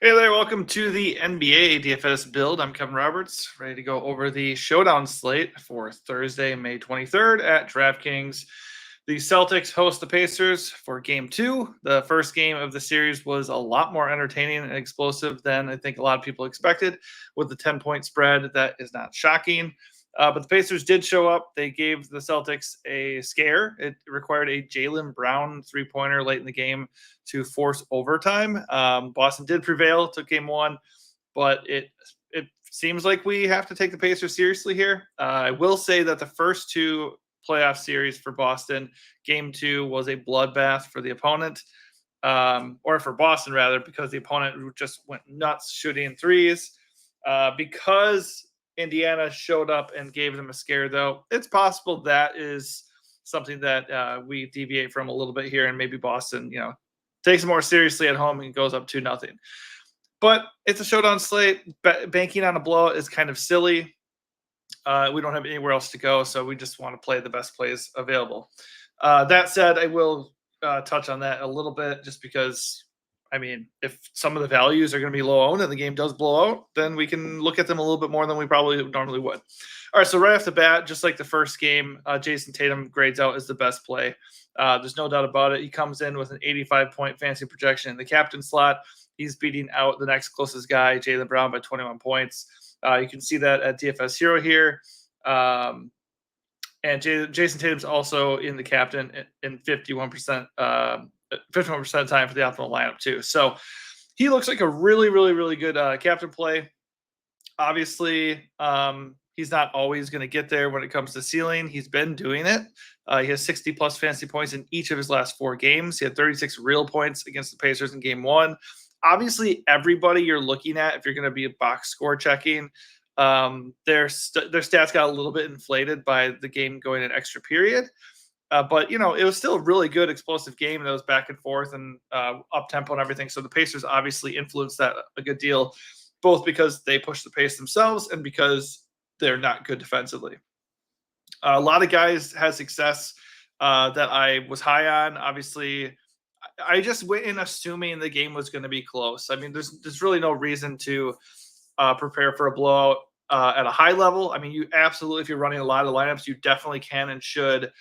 Hey there, welcome to the NBA DFS build. I'm Kevin Roberts, ready to go over the Showdown Slate for Thursday, May 23rd at DraftKings. The Celtics host the Pacers for Game 2. The first game of the series was a lot more entertaining and explosive than I think a lot of people expected with the 10-point spread. That is not shocking. But the Pacers did show up. They gave the Celtics a scare. It required a Jaylen Brown three-pointer late in the game to force overtime. Boston did prevail, took game one, but it seems like we have to take the Pacers seriously here. I will say that the first two playoff series for Boston, game two was a bloodbath for the opponent, or for Boston rather, because the opponent just went nuts shooting threes. Because Indiana showed up and gave them a scare, though, it's possible that is something that we deviate from a little bit here, and maybe Boston, takes it more seriously at home and goes up 2-0. But it's a showdown slate. Banking on a blowout is kind of silly. We don't have anywhere else to go, so we just want to play the best plays available. That said, I will touch on that a little bit just because, if some of the values are going to be low owned and the game does blow out, then we can look at them a little bit more than we probably normally would. All right, so right off the bat, just like the first game, Jason Tatum grades out as the best play. There's no doubt about it. He comes in with an 85-point fantasy projection in the captain slot. He's beating out the next closest guy, Jaylen Brown, by 21 points. You can see that at DFS Hero here. And Jason Tatum's also in the captain in 51%, 51% of the time for the optimal lineup too. So he looks like a really, really, really good captain play. Obviously, he's not always going to get there when it comes to ceiling. He's been doing it. He has 60-plus fantasy points in each of his last 4 games. He had 36 real points against the Pacers in Game 1. Obviously, everybody you're looking at, if you're going to be a box score checking, their stats got a little bit inflated by the game going an extra period. But, it was still a really good explosive game that was back and forth and up-tempo and everything. So the Pacers obviously influenced that a good deal, both because they push the pace themselves and because they're not good defensively. A lot of guys had success that I was high on. Obviously, I just went in assuming the game was going to be close. There's really no reason to prepare for a blowout at a high level. You absolutely, if you're running a lot of lineups, you definitely can and should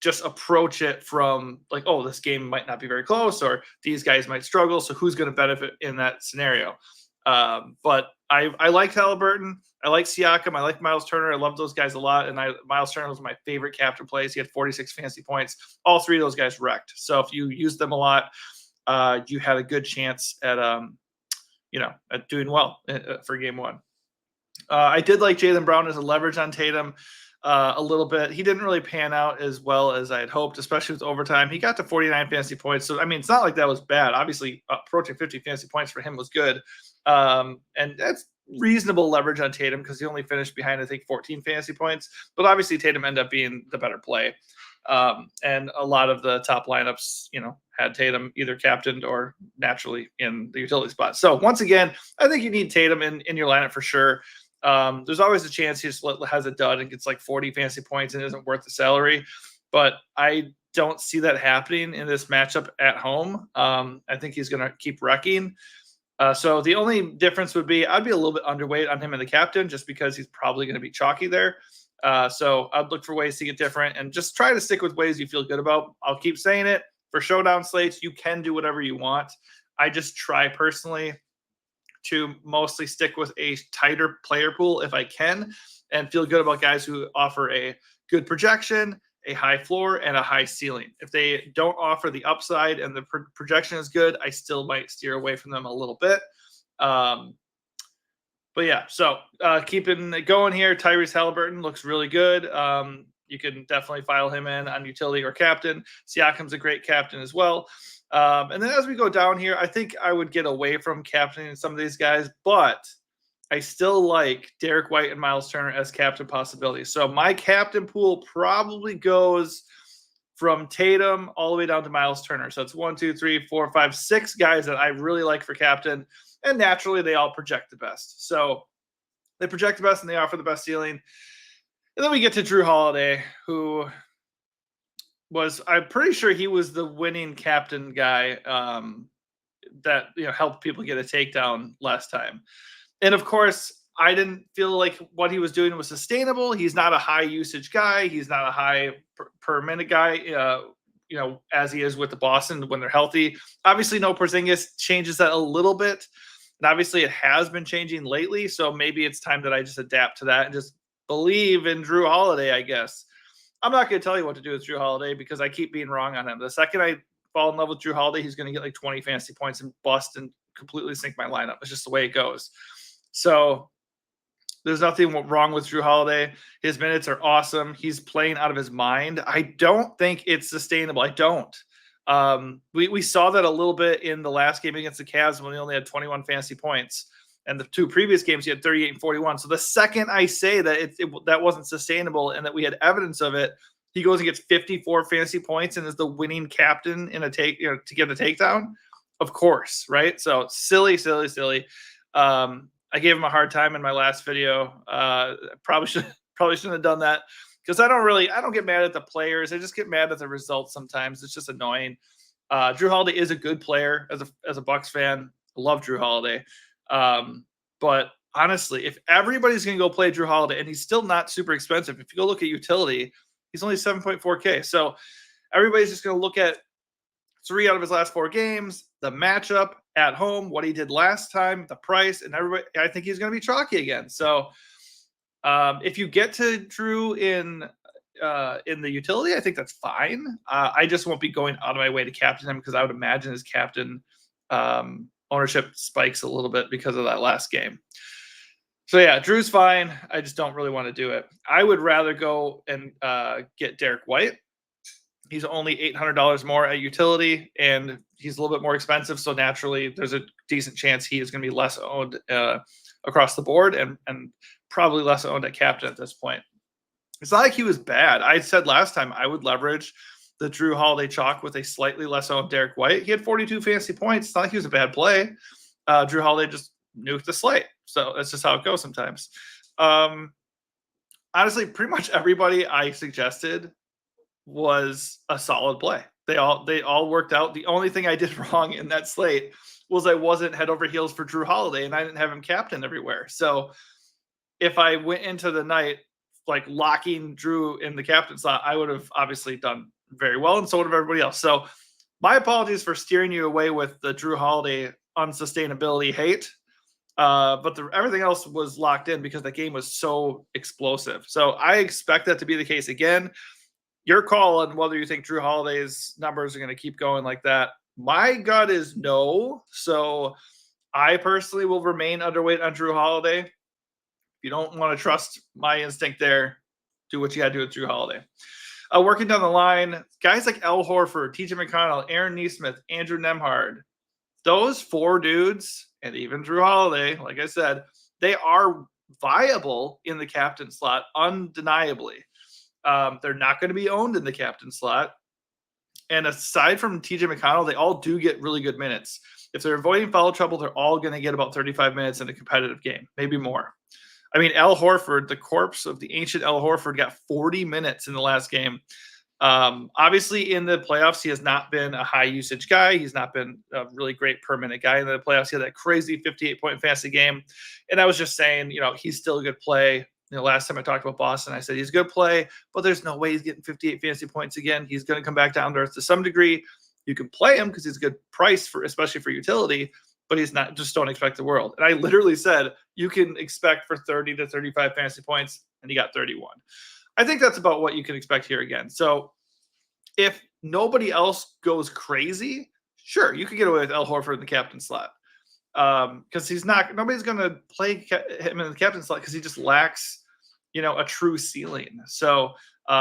just approach it from like, oh, this game might not be very close, or these guys might struggle, so who's going to benefit in that scenario? But I like Halliburton. I like Siakam. I like Miles Turner. I love those guys a lot. And Miles Turner was my favorite captain plays. He had 46 fantasy points. All 3 of those guys wrecked. So if you used them a lot, you had a good chance at at doing well for game 1. I did like Jaylen Brown as a leverage on Tatum a little bit. He didn't really pan out as well as I had hoped, especially with overtime. He got to 49 fantasy points. So, it's not like that was bad. Obviously, approaching 50 fantasy points for him was good. And that's reasonable leverage on Tatum because he only finished behind, I think, 14 fantasy points. But obviously, Tatum ended up being the better play. And a lot of the top lineups, had Tatum either captained or naturally in the utility spot. So once again, I think you need Tatum in your lineup for sure. There's always a chance he just has a dud and gets like 40 fantasy points and isn't worth the salary. But I don't see that happening in this matchup at home. I think he's going to keep wrecking. So the only difference would be I'd be a little bit underweight on him in the captain just because he's probably going to be chalky there. So I'd look for ways to get different and just try to stick with ways you feel good about. I'll keep saying it. For showdown slates, you can do whatever you want. I just try personally to mostly stick with a tighter player pool if I can and feel good about guys who offer a good projection, a high floor, and a high ceiling. If they don't offer the upside and the projection is good, I still might steer away from them a little bit. But yeah, so keeping it going here, Tyrese Halliburton looks really good. You can definitely file him in on utility or captain. Siakam's a great captain as well. And then as we go down here, I think I would get away from captaining some of these guys, but I still like Derek White and Miles Turner as captain possibilities. So my captain pool probably goes from Tatum all the way down to Miles Turner. So it's 1, 2, 3, 4, 5, 6 guys that I really like for captain. And naturally, they all project the best. So they project the best and they offer the best ceiling. And then we get to Jrue Holiday, who I'm pretty sure he was the winning captain guy that helped people get a takedown last time. And of course, I didn't feel like what he was doing was sustainable. He's not a high usage guy. He's not a high per minute guy. As he is with the Boston when they're healthy. Obviously, no Porzingis changes that a little bit, and obviously it has been changing lately. So maybe it's time that I just adapt to that and just believe in Jrue Holiday. I guess I'm not going to tell you what to do with Jrue Holiday because I keep being wrong on him. The second I fall in love with Jrue Holiday, he's going to get like 20 fantasy points and bust and completely sink my lineup. It's just the way it goes. So there's nothing wrong with Jrue Holiday. His minutes are awesome. He's playing out of his mind. I don't think it's sustainable. I don't. We saw that a little bit in the last game against the Cavs when he only had 21 fantasy points. And the two previous games, he had 38 and 41. So the second I say that that wasn't sustainable and that we had evidence of it, he goes and gets 54 fantasy points and is the winning captain in a to get a takedown. Of course, right? So silly. I gave him a hard time in my last video. Probably shouldn't have done that because I don't get mad at the players. I just get mad at the results sometimes. It's just annoying. Jrue Holiday is a good player as a Bucks fan. I love Jrue Holiday. But honestly, if everybody's going to go play Jrue Holiday, and he's still not super expensive, if you go look at utility, he's only 7.4K. So everybody's just going to look at 3 out of his last 4 games, the matchup at home, what he did last time, the price, and everybody. I think he's going to be chalky again. So if you get to Jrue in the utility, I think that's fine. I just won't be going out of my way to captain him because I would imagine his captain ownership spikes a little bit because of that last game. So yeah, Drew's fine. I just don't really want to do it. I would rather go and get Derek White. He's only $800 more at utility, and he's a little bit more expensive. So naturally, there's a decent chance he is going to be less owned across the board and probably less owned at captain at this point. It's not like he was bad. I said last time I would leverage the Jrue Holiday chalk with a slightly less owned Derek White. He had 42 fantasy points. It's not like he was a bad play. Jrue Holiday just nuked the slate. So that's just how it goes sometimes. Honestly, pretty much everybody I suggested was a solid play. They all worked out. The only thing I did wrong in that slate was I wasn't head over heels for Jrue Holiday, and I didn't have him captain everywhere. So if I went into the night like locking Jrue in the captain slot, I would have obviously done very well, and so would have everybody else. So my apologies for steering you away with the Jrue Holiday unsustainability hate. But everything else was locked in because the game was so explosive. So I expect that to be the case again. Your call on whether you think Jrue Holiday's numbers are going to keep going like that. My gut is no. So I personally will remain underweight on Jrue Holiday. If you don't want to trust my instinct there, do what you got to do with Jrue Holiday. Working down the line, guys like Al Horford, TJ McConnell, Aaron Nesmith, Andrew Nembhard, those 4 dudes, and even Jrue Holiday, like I said, they are viable in the captain slot, undeniably. They're not going to be owned in the captain slot. And aside from TJ McConnell, they all do get really good minutes. If they're avoiding foul trouble, they're all going to get about 35 minutes in a competitive game, maybe more. I mean, Al Horford, the corpse of the ancient Al Horford, got 40 minutes in the last game. Obviously, in the playoffs, he has not been a high usage guy. He's not been a really great per minute guy in the playoffs. He had that crazy 58-point fantasy game. And I was just saying, he's still a good play. Last time I talked about Boston, I said he's a good play, but there's no way he's getting 58 fantasy points again. He's going to come back down to earth to some degree. You can play him because he's a good price especially for utility, but he's not. Just don't expect the world. And I literally said you can expect for 30 to 35 fantasy points, and he got 31. I think that's about what you can expect here again. So if nobody else goes crazy, sure, you could get away with Al Horford in the captain slot because nobody's going to play him in the captain slot because he just lacks, a true ceiling. So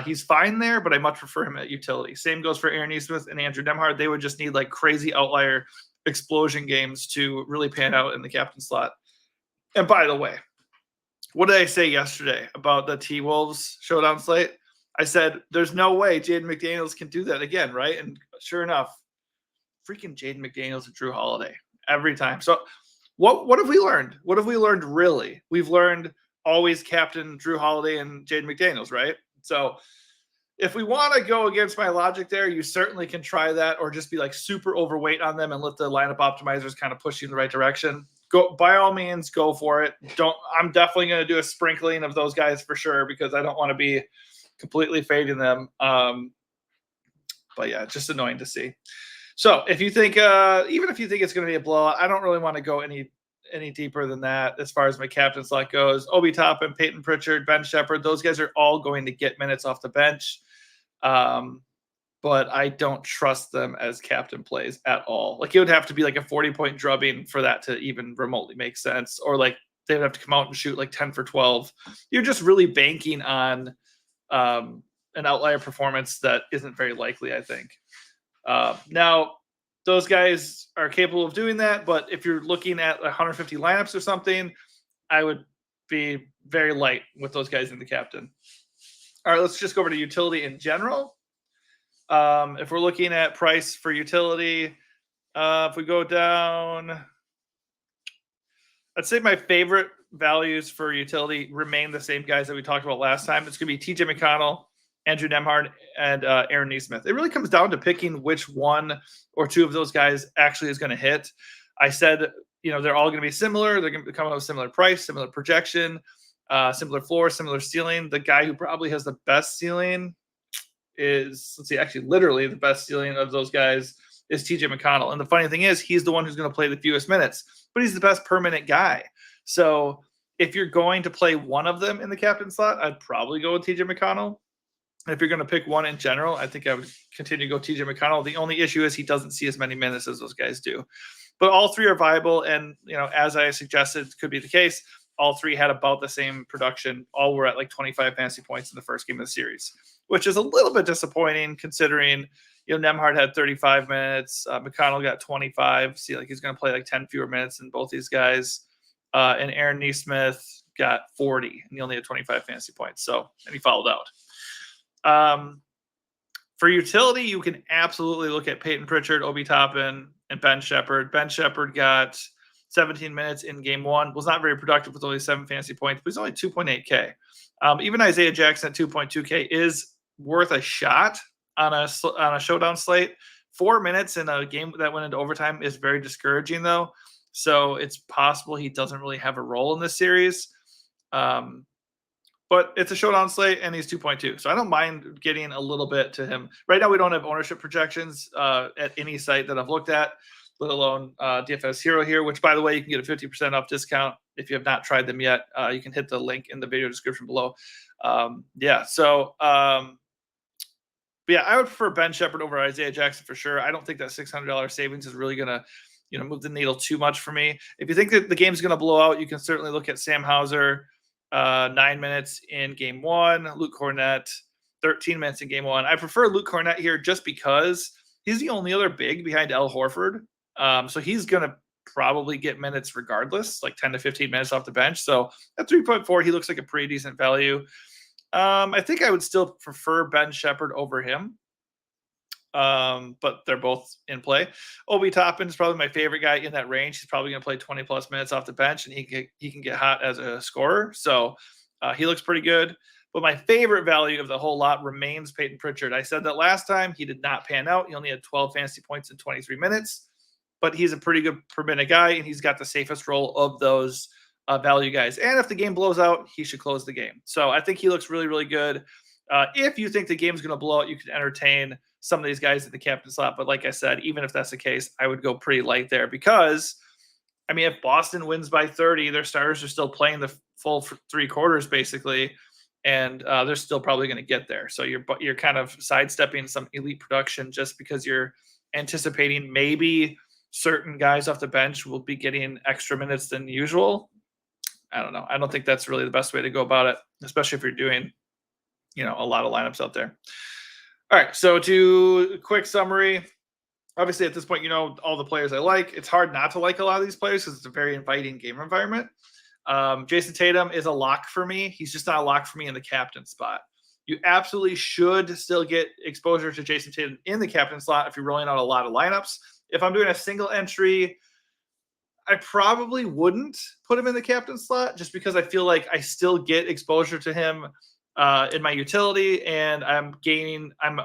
he's fine there, but I much prefer him at utility. Same goes for Aaron Nesmith and Andrew Nembhard. They would just need like crazy outlier explosion games to really pan out in the captain slot. And by the way, what did I say yesterday about the T-Wolves Showdown Slate? I said, there's no way Jaden McDaniels can do that again, right? And sure enough, freaking Jaden McDaniels and Jrue Holiday every time. So what have we learned? What have we learned really? We've learned always captain Jrue Holiday and Jaden McDaniels, right? So If we want to go against my logic there, you certainly can try that, or just be like super overweight on them and let the lineup optimizers kind of push you in the right direction. Go, by all means, go for it. I'm definitely going to do a sprinkling of those guys for sure, because I don't want to be completely fading them. But yeah, it's just annoying to see. So if you think, even if you think it's going to be a blowout, I don't really want to go any deeper than that as far as my captain slot goes. Obi Toppin, Peyton Pritchard, Ben Shepherd, those guys are all going to get minutes off the bench. But I don't trust them as captain plays at all. Like, it would have to be like a 40-point drubbing for that to even remotely make sense. Or like they would have to come out and shoot like 10 for 12. You're just really banking on an outlier performance that isn't very likely, I think. Now, those guys are capable of doing that, but if you're looking at 150 lineups or something, I would be very light with those guys in the captain. All right, let's just go over to utility in general. If we're looking at price for utility, if we go down, I'd say my favorite values for utility remain the same guys that we talked about last time. It's going to be TJ McConnell, Andrew Nembhard, and Aaron Nesmith. It really comes down to picking which one or two of those guys actually is going to hit. I said, they're all going to be similar. They're going to come out with similar price, similar projection, similar floor, similar ceiling. The guy who probably has the best ceiling is, literally the best ceiling of those guys is TJ McConnell. And the funny thing is, he's the one who's going to play the fewest minutes, but he's the best per minute guy. So if you're going to play one of them in the captain slot, I'd probably go with TJ McConnell. If you're going to pick one in general, I think I would continue to go TJ McConnell. The only issue is he doesn't see as many minutes as those guys do. But all three are viable. And, as I suggested, could be the case. All three had about the same production. All were at like 25 fantasy points in the first game of the series, which is a little bit disappointing considering, Nembhard had 35 minutes. McConnell got 25. See, like he's going to play like 10 fewer minutes than both these guys. And Aaron Nesmith got 40, and he only had 25 fantasy points. So, and he fouled out. For utility, you can absolutely look at Peyton Pritchard, Obi Toppin, and Ben Shepherd. Ben Shepherd got 17 minutes in game one, was not very productive with only 7 fantasy points, but he's only 2.8K. Even Isaiah Jackson at 2.2K is worth a shot on a showdown slate. 4 minutes in a game that went into overtime is very discouraging, though. So it's possible he doesn't really have a role in this series. But it's a showdown slate, and he's 2.2. So I don't mind getting a little bit to him. Right now, we don't have ownership projections at any site that I've looked at, let alone DFS Hero here, which, by the way, you can get a 50% off discount if you have not tried them yet. You can hit the link in the video description below. But yeah, I would prefer Ben Shepherd over Isaiah Jackson for sure. I don't think that $600 savings is really going to move the needle too much for me. If you think that the game's going to blow out, you can certainly look at Sam Hauser. 9 minutes in game one. Luke Cornett, 13 minutes in game one. I prefer Luke Cornett here just because he's the only other big behind Al Horford. So he's going to probably get minutes regardless, like 10 to 15 minutes off the bench. So at 3.4, he looks like a pretty decent value. I think I would still prefer Ben Shepherd over him. But they're both in play. Obi Toppin is probably my favorite guy in that range. He's probably going to play 20 plus minutes off the bench, and he can get hot as a scorer. So he looks pretty good. But my favorite value of the whole lot remains Peyton Pritchard. I said that last time. He did not pan out. He only had 12 fantasy points in 23 minutes, but he's a pretty good per minute guy, and he's got the safest role of those value guys. And if the game blows out, he should close the game. So I think he looks really, really good. If you think the game's going to blow out, you can entertain some of these guys in the captain slot. But like I said, even if that's the case, I would go pretty light there because, if Boston wins by 30, their starters are still playing the full 3 quarters basically, and they're still probably going to get there. So you're kind of sidestepping some elite production just because you're anticipating maybe certain guys off the bench will be getting extra minutes than usual. I don't know. I don't think that's really the best way to go about it, especially if you're doing, a lot of lineups out there. All right, so to quick summary, obviously at this point, all the players I like. It's hard not to like a lot of these players because it's a very inviting game environment. Jason Tatum is a lock for me. He's just not a lock for me in the captain spot. You absolutely should still get exposure to Jason Tatum in the captain slot if you're rolling out a lot of lineups. If I'm doing a single entry, I probably wouldn't put him in the captain slot just because I feel like I still get exposure to him in my utility, and I'm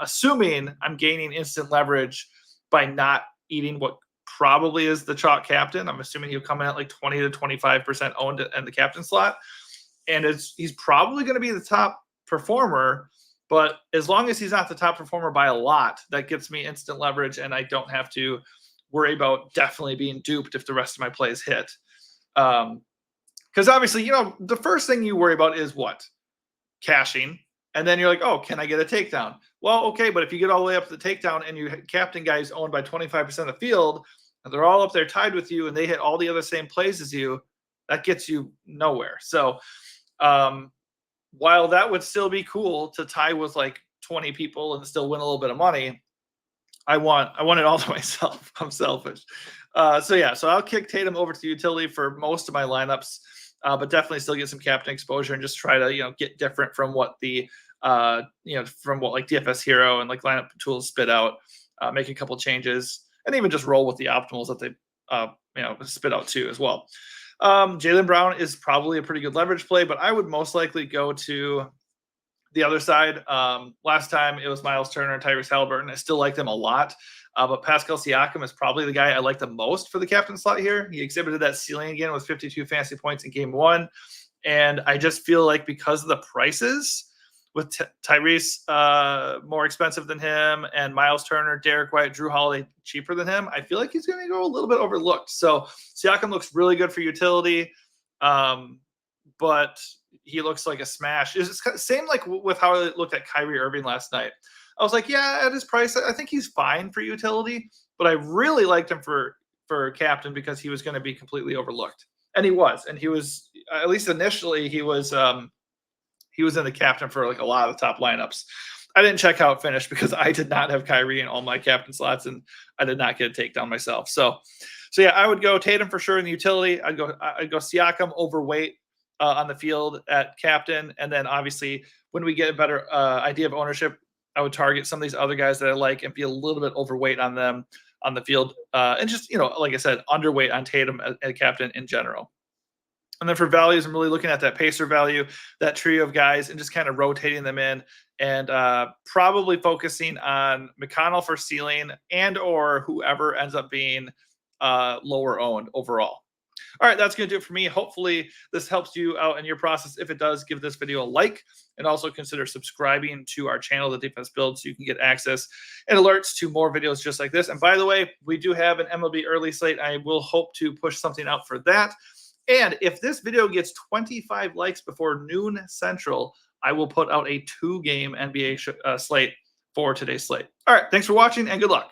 assuming I'm gaining instant leverage by not eating what probably is the chalk captain. I'm assuming he'll come in at like 20 to 25% owned in the captain slot. And he's probably going to be the top performer, but as long as he's not the top performer by a lot, that gets me instant leverage, and I don't have to worry about definitely being duped if the rest of my plays hit. Because obviously, the first thing you worry about is what? Cashing. And then you're like, oh, can I get a takedown? Well, okay, but if you get all the way up to the takedown and you captain guys owned by 25% of the field, and they're all up there tied with you, and they hit all the other same plays as you, that gets you nowhere. So while that would still be cool to tie with like 20 people and still win a little bit of money, I want it all to myself. I'm selfish. So I'll kick Tatum over to the utility for most of my lineups, but definitely still get some captain exposure and just try to get different from what the from what like DFS Hero and like lineup tools spit out. Make a couple changes and even just roll with the optimals that they spit out too as well. Jaylen Brown is probably a pretty good leverage play, but I would most likely go to the other side. Last time it was Miles Turner and Tyrese Halliburton. I still like them a lot, but Pascal Siakam is probably the guy I like the most for the captain slot here. He exhibited that ceiling again with 52 fantasy points in game 1, and I just feel like because of the prices, with Tyrese more expensive than him, and Miles Turner, Derek White, Jrue Holiday cheaper than him, I feel like he's going to go a little bit overlooked. So Siakam looks really good for utility, but he looks like a smash. It's the same like with how I looked at Kyrie Irving last night. I was like, yeah, at his price, I think he's fine for utility, but I really liked him for captain because he was going to be completely overlooked. And he was, at least initially, he was in the captain for like a lot of the top lineups. I didn't check how it finished because I did not have Kyrie in all my captain slots, and I did not get a takedown myself. So yeah, I would go Tatum for sure in the utility. I'd go Siakam overweight on the field at captain, and then obviously when we get a better idea of ownership, I would target some of these other guys that I like and be a little bit overweight on them on the field, and just like I said, underweight on Tatum as captain in general. And then for values, I'm really looking at that pacer value, that trio of guys, and just kind of rotating them in, and probably focusing on McConnell for ceiling and or whoever ends up being lower owned overall. All right, that's going to do it for me. Hopefully this helps you out in your process. If it does, give this video a like, and also consider subscribing to our channel, The DFS Build, so you can get access and alerts to more videos just like this. And by the way, we do have an MLB early slate. I will hope to push something out for that. And if this video gets 25 likes before noon Central, I will put out a 2-game NBA slate for today's slate. All right, thanks for watching and good luck.